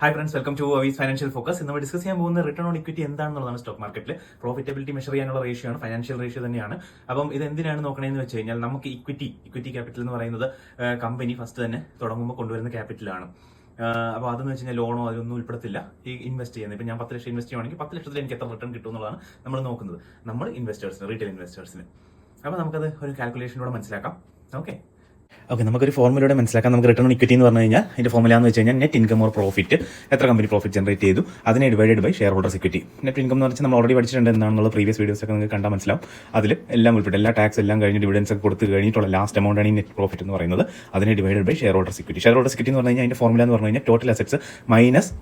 Hi friends, welcome to അവീസ് financial focus. നമ്മൾ discuss ചെയ്യാൻ പോകുന്ന റിട്ടേൺ ഓൺ ഇക്വിറ്റി എന്താണെന്നുള്ളതാണ്. സ്റ്റോക്ക് മാർക്കറ്റിൽ പ്രോഫിറ്റബിലിറ്റി മെഷർ ചെയ്യാനുള്ള റേഷ്യോ ആണ്, ഫൈനാൻഷ്യൽ റേഷ്യോ തന്നെയാണ്. അപ്പം ഇത് എന്തിനാണ് നോക്കണമെന്ന് വെച്ച് കഴിഞ്ഞാൽ നമുക്ക് ഇക്വിറ്റി ക്യാപിറ്റൽ എന്ന് പറയുന്നത് കമ്പനി ഫസ്റ്റ് തന്നെ തുടങ്ങുമ്പോൾ കൊണ്ടുവരുന്ന ക്യാപിറ്റലാണ്. അപ്പോൾ അതെന്ന് വെച്ച് കഴിഞ്ഞാൽ ലോണോ അതൊന്നും ഉൾപ്പെടുത്തില്ല ഈ ഇൻവെസ്റ്റ് ചെയ്യുന്നത്. ഇപ്പം ഞാൻ 10 ലക്ഷം ഇൻവെസ്റ്റ് ചെയ്യുവാണെങ്കിൽ 10 ലക്ഷത്തിൽ എനിക്ക് എത്ര റിട്ടേൺ കിട്ടും എന്നുള്ളതാണ് നമ്മൾ നോക്കുന്നത്, നമ്മൾ ഇൻവെസ്റ്റേഴ്സിന്, റീറ്റെയിൽ ഇൻവെസ്റ്റേഴ്സിന്. അപ്പോൾ നമുക്കത് ഒരു കാൽക്കുലേഷനിലൂടെ മനസ്സിലാക്കാം. ഓക്കെ, നമുക്കൊരു ഫോർമുലയുടെ മനസ്സിലാക്കാം. നമുക്ക് റിട്ടേൺ ഓൺ ഇക്വിറ്റി എന്ന് പറഞ്ഞു കഴിഞ്ഞാൽ അതിന്റെ ഫോർമുല എന്ന് വെച്ച് കഴിഞ്ഞാൽ നെറ്റ് ഇൻകം ഓർ പ്രോഫിറ്റ്, എത്ര കമ്പനി പ്രോഫിറ്റ് ജനറേറ്റ് ചെയ്തു അതിനെ divided by shareholders equity. Net income എന്ന് വെച്ചാൽ നമ്മൾ ഓൾറെഡി പഠിച്ചിട്ടുണ്ട് എന്താണെന്നുള്ള പ്രീവിയസ് വീഡിയോസ് ഒക്കെ നിങ്ങൾക്ക് കണ്ടാൽ മനസ്സിലാവും. അതിൽ എല്ലാം ഉൾപ്പെട്ട് എല്ലാ ടാക്സ് എല്ലാം കഴിഞ്ഞ് ഡിവിഡൻസ് ഒക്കെ കൊടുത്ത് കഴിഞ്ഞിട്ടുള്ള ലാസ്റ്റ് എമൗണ്ട് ആണ് ഈ നെറ്റ് പ്രോഫിറ്റ് എന്ന് പറയുന്നത്. അതിനെ divided by shareholders equity. Shareholders equity എന്ന് പറഞ്ഞു കഴിഞ്ഞാൽ അതിന്റെ ഫോർമുല എന്ന് പറഞ്ഞു കഴിഞ്ഞാൽ total assets minus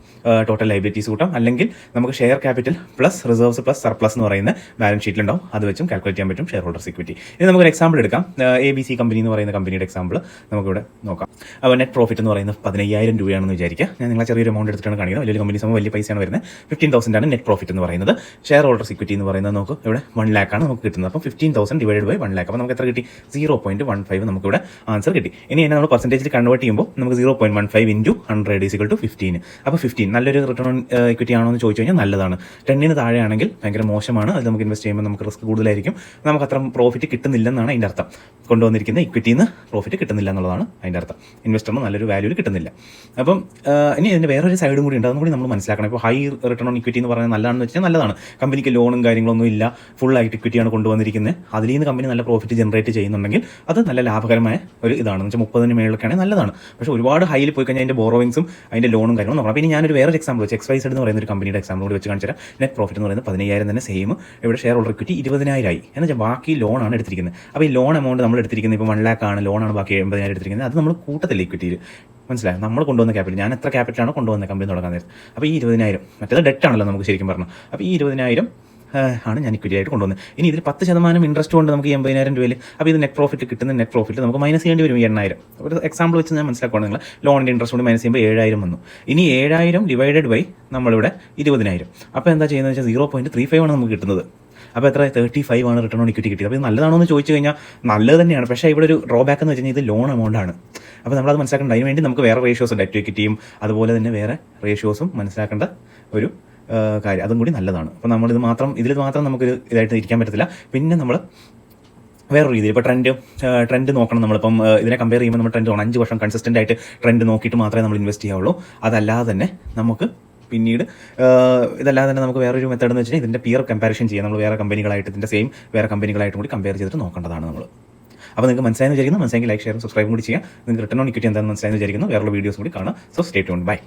total liabilities കൂട്ടാം, അല്ലെങ്കിൽ നമുക്ക് share capital plus reserves plus surplus എന്ന് പറയുന്ന ബാലൻസ് ഷീറ്റിലുണ്ടാവും. അത് വെച്ചും കാൽക്കുലേറ്റ് ചെയ്യാൻ പറ്റും ഷെയർ ഹോൾഡേഴ്സ് ഇക്വിറ്റി. ഇനി നമുക്കൊരു എക്സാമ്പിൾ എടുക്കാം. ABC കമ്പനി എന്ന് പറയുന്ന കമ്പനിയുടെ എക്സാമ്പിൾ നമുക്കിവിടെ നോക്കാം. അപ്പോൾ നെറ്റ് പ്രോഫിറ്റ് എന്ന് പറയുന്നത് 15,000 രൂപയാണെന്ന് വിചാരിക്കുക. ഞാൻ നിങ്ങളെ ചെറിയൊരു എമൗണ്ട് എടുത്തിട്ടാണ് കാണിക്കുന്നത്. വലിയ കമ്പനീസ് വലിയ പൈസയാണ് വരുന്നത്. 15,000 ആണ് നെറ്റ് പ്രോഫിറ്റ് എന്ന് പറയുന്നത്. ഷെയർ ഹോൾഡേഴ്സ് ഇക്വിറ്റി എന്ന് പറയുന്നത് നമുക്ക് ഇവിടെ 1 lakh ആണ് നമുക്ക് കിട്ടുന്നത്. അപ്പം 15,000 ഡിവൈഡഡ് ബൈ 1 lakh. അപ്പോൾ നമുക്ക് എത്ര കിട്ടി? 0.15 നമുക്കിവിടെ ആൻസർ കിട്ടി. ഇനി എന്നെ നമ്മൾ പെർസെൻറ്റേജിൽ കൺവേർട്ട് ചെയ്യുമ്പോൾ നമുക്ക് 0.15 ഇൻറ്റു 100 ഈക്വൽ ടു 15. അപ്പോൾ 15 നല്ലൊരു റിട്ടേൺ ഓൺ ഇക്വിറ്റി ആണോ എന്ന് ചോദിച്ചു കഴിഞ്ഞാൽ നല്ലതാണ്. 10ന് താഴെയാണെങ്കിൽ ഭയങ്കര മോശമാണ്. അത് നമുക്ക് ഇൻവെസ്റ്റ് ചെയ്യുമ്പോൾ നമുക്ക് റിസ്ക് കൂടുതലായിരിക്കും. നമുക്ക് അത്ര പ്രോഫിറ്റ് കിട്ടുന്നില്ലെന്നാണ് അതിൻ്റെ അർത്ഥം. കൊണ്ടുവന്നിരിക്കുന്ന ഇക്വിറ്റിയിൽ നിന്ന് പ്രോഫിറ്റ് കിട്ടുന്നില്ല എന്നുള്ളതാണ് അതിൻ്റെ അർത്ഥം. ഇൻവെസ്റ്ററിന് നല്ലൊരു വാല്യൂ കിട്ടുന്നില്ല. അപ്പം ഇനി ഇതിൻ്റെ വേറൊരു സൈഡും കൂടി ഉണ്ട്, അതും കൂടി നമ്മൾ മനസ്സിലാക്കണം. ഇപ്പോൾ ഹൈ റിട്ടേൺ ഓൺ ഇക്വിറ്റി എന്ന് പറയുന്നത് നല്ലതാണെന്ന് വെച്ചാൽ നല്ലതാണ്. കമ്പനിക്ക് ലോണും കാര്യങ്ങളൊന്നും ഇല്ല, ഫുൾ ആയിട്ട് ഇക്വിറ്റിയാണ് കൊണ്ടുവന്നിരിക്കുന്നത്. അതിൽ നിന്ന് കമ്പനി നല്ല പ്രോഫിറ്റ് ജനറേറ്റ് ചെയ്യുന്നുണ്ടെങ്കിൽ അത് നല്ല ലാഭകരമായ ഒരു ഇതാണെന്ന് വെച്ചാൽ 30-ന് മേളിലൊക്കെയാണെങ്കിൽ നല്ലതാണ്. പക്ഷേ ഒരുപാട് ഹൈയിൽ പോയി കഴിഞ്ഞാൽ അതിൻ്റെ ബോറോവിങ്സും അതിൻ്റെ ലോണും കാര്യങ്ങളും നോക്കണം. അപ്പോൾ ഇനി ഞാനൊരു വേറൊരു എക്സാമ്പിൾ വെച്ച് XYZ എന്ന് പറയുന്ന ഒരു കമ്പനിയുടെ എക്സാമ്പിൾ കൂടി വെച്ച് കാണിച്ചാൽ നെറ്റ് പ്രോഫിറ്റ് എന്ന് പറയുന്നത് 15,000 തന്നെ സെയിം. ഇവിടെ ഷെയർ ഹോൾഡർ ഇക്വിറ്റി 20,000 ആയി എന്ന് വെച്ചാൽ ബാക്കി ലോണാണ് എടുത്തിരിക്കുന്നത്. അപ്പോൾ ഈ ലോൺ എമൗണ്ട് നമ്മൾ എടുത്തിരിക്കുന്നത് ഇപ്പോൾ 1 lakh ആണ്, ലോണാണ് ബാക്കി 80,000 എടുത്തിരിക്കുന്നത്. അത് നമ്മൾ കൂട്ടത്തില്ല ഇക്വിറ്റിയിൽ, മനസ്സിലായി? നമ്മൾ കൊണ്ടുവന്ന ക്യാപിറ്റൽ, ഞാൻ എത്ര ക്യാപിറ്റലാണ് കൊണ്ടുവന്ന കമ്പനി തുടങ്ങാൻ നേരത്തെ. അപ്പോൾ ഈ 20,000 മറ്റേത് ഡെറ്റ് ആണല്ലോ നമുക്ക് ശരിക്കും പറഞ്ഞു. അപ്പോൾ ഈ 20,000 ആണ് ഞാൻ ഇക്വിറ്റി ആയിട്ട് കൊണ്ടുവന്നത്. ഇനി ഇതിൽ 10% ഇൻട്രസ്റ്റ് കൊണ്ട് നമുക്ക് 80,000 രൂപയിൽ. അപ്പോൾ ഇത് നെറ്റ് പ്രോഫിറ്റ് കിട്ടുന്ന നെറ്റ് പ്രോഫിറ്റ് നമുക്ക് മൈനസ് ചെയ്യേണ്ടി വരും 8,000. ഒരു എക്സാമ്പിൾ വെച്ച് ഞാൻ മനസ്സിലാക്കുകയാണ്. നിങ്ങൾ ലോണിൻ്റെ ഇൻട്രസ്റ്റ് കൊണ്ട് മൈനസ് ചെയ്യുമ്പോൾ 7,000 വന്നു. ഇനി 7,000 ഡിവൈഡഡ് ബൈ നമ്മളിവിടെ 20,000. അപ്പോൾ എന്താ ചെയ്യുന്നത് വെച്ചാൽ 0.35 ആണ് നമുക്ക് കിട്ടുന്നത്. അപ്പോൾ എത്ര? 35 ആണ് റിട്ടേൺ ഓൺ ഇക്വിറ്റി കിട്ടിയത്. അപ്പോൾ ഇത് നല്ലതാണോ എന്ന് ചോദിച്ചു കഴിഞ്ഞാൽ നല്ലത് തന്നെയാണ്. പക്ഷേ ഇവിടെ ഒരു ഡ്രോബാക്ക് എന്ന് വെച്ച് കഴിഞ്ഞാൽ ഇത് ലോൺ എമൗണ്ട് ആണ്. അപ്പോൾ നമ്മളത് മനസ്സിലാക്കേണ്ട. അതിന് വേണ്ടി നമുക്ക് വേറെ റേഷ്യോസ്, ഡെറ്റ് ഇക്വിറ്റിയും അതുപോലെ തന്നെ വേറെ റേഷ്യോസും മനസ്സിലാക്കേണ്ട ഒരു കാര്യം, അതും കൂടി നല്ലതാണ്. അപ്പോൾ ഇതിൽ മാത്രം നമുക്ക് ഇതായിട്ട് ഇരിക്കാൻ പറ്റത്തില്ല. പിന്നെ നമ്മൾ വേറെ രീതിയിൽ ഇപ്പോൾ ട്രെൻഡ് നോക്കണം. നമ്മളിപ്പം ഇതിനെ കമ്പയർ ചെയ്യുമ്പോൾ നമ്മൾ ട്രെൻഡ് 5 വർഷം കൺസിസ്റ്റൻ്റ് ആയിട്ട് ട്രെൻഡ് നോക്കിയിട്ട് മാത്രമേ നമ്മൾ ഇൻവെസ്റ്റ് ചെയ്യാവുള്ളൂ. അതല്ലാതെ തന്നെ നമുക്ക് പിന്നീട് ഇതല്ലാതെ തന്നെ നമുക്ക് വേറൊരു മെത്തേഡ് എന്ന് വെച്ചാൽ ഇതിൻ്റെ പിയർ കമ്പാരിഷൻ ചെയ്യാം. നമ്മൾ വേറെ കമ്പനികളായിട്ട് ഇതിൻ്റെ സെയിം വേറെ കമ്പനികളായിട്ടും കൂടി കമ്പയർ ചെയ്തിട്ട് നോക്കേണ്ടതാണ് നമ്മൾ. അപ്പോൾ നിങ്ങൾക്ക് മനസ്സിലായെന്ന് വിചാരിക്കുന്നു. മനസ്സിലായെങ്കിൽ ലൈക്ക് ഷെയറും സബ്സ്ക്രൈബും കൂടി ചെയ്യാം. നിങ്ങൾക്ക് റിട്ടേൺ ഓൺ ഇക്വിറ്റി എന്താണെന്ന് മനസ്സിലായെന്ന് വിചാരിക്കുന്നു. വേറെ വീഡിയോസ് കൂടി കാണാം. So stay tuned. ബൈ.